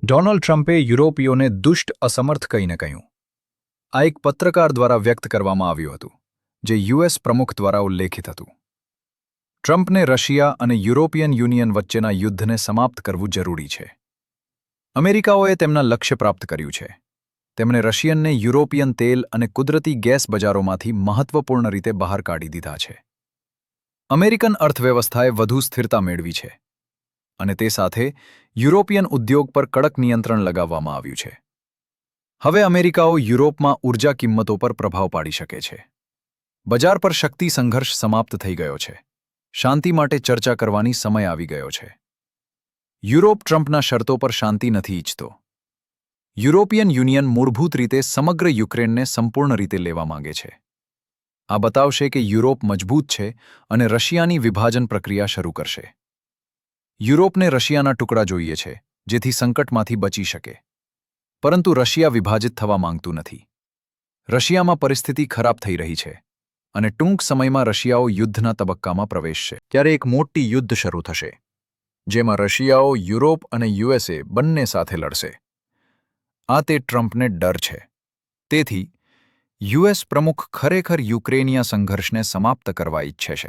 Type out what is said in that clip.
Donald ટ્રમ્પે યુરોપીયોને દુષ્ટ અસમર્થ કહીને કહ્યું. આ એક પત્રકાર દ્વારા વ્યક્ત કરવામાં આવ્યું હતું, જે યુએસ પ્રમુખ દ્વારા ઉલ્લેખિત હતું. ટ્રમ્પને રશિયા અને યુરોપિયન યુનિયન વચ્ચેના યુદ્ધને સમાપ્ત કરવું જરૂરી છે. અમેરિકાઓએ તેમના લક્ષ્ય પ્રાપ્ત કર્યું છે. તેમણે રશિયનને યુરોપિયન તેલ અને કુદરતી ગેસ બજારોમાંથી મહત્વપૂર્ણ રીતે બહાર કાઢી દીધા છે. અમેરિકન અર્થવ્યવસ્થાએ વધુ સ્થિરતા મેળવી છે. અને તે સાથે યુરોપિયન ઉદ્યોગ પર કડક નિયંત્રણ લગાવવામાં આવ્યું છે. હવે અમેરિકાઓ યુરોપમાં ઊર્જા કિંમતો પર પ્રભાવ પાડી શકે છે. બજાર પર શક્તિ સંઘર્ષ સમાપ્ત થઈ ગયો છે. શાંતિ માટે ચર્ચા કરવાની સમય આવી ગયો છે. યુરોપ ટ્રમ્પના શરતો પર શાંતિ નથી ઈચ્છતો. યુરોપિયન યુનિયન મૂળભૂત રીતે સમગ્ર યુક્રેનને સંપૂર્ણ રીતે લેવા માંગે છે. આ બતાવશે કે યુરોપ મજબૂત છે અને રશિયાની વિભાજન પ્રક્રિયા શરૂ કરશે. યુરોપને રશિયાના ટુકડા જોઈએ છે, જેથી સંકટમાંથી બચી શકે. પરંતુ રશિયા વિભાજિત થવા માંગતું નથી. રશિયામાં પરિસ્થિતિ ખરાબ થઈ રહી છે, અને ટૂંક સમયમાં રશિયાઓ યુદ્ધના તબક્કામાં પ્રવેશશે. ત્યારે એક મોટી યુદ્ધ શરૂ થશે, જેમાં રશિયાઓ યુરોપ અને યુએસએ બંને સાથે લડશે. આ તે ટ્રમ્પને ડર છે. તેથી યુએસ પ્રમુખ ખરેખર યુક્રેનિયા સંઘર્ષને સમાપ્ત કરવા ઈચ્છે છે.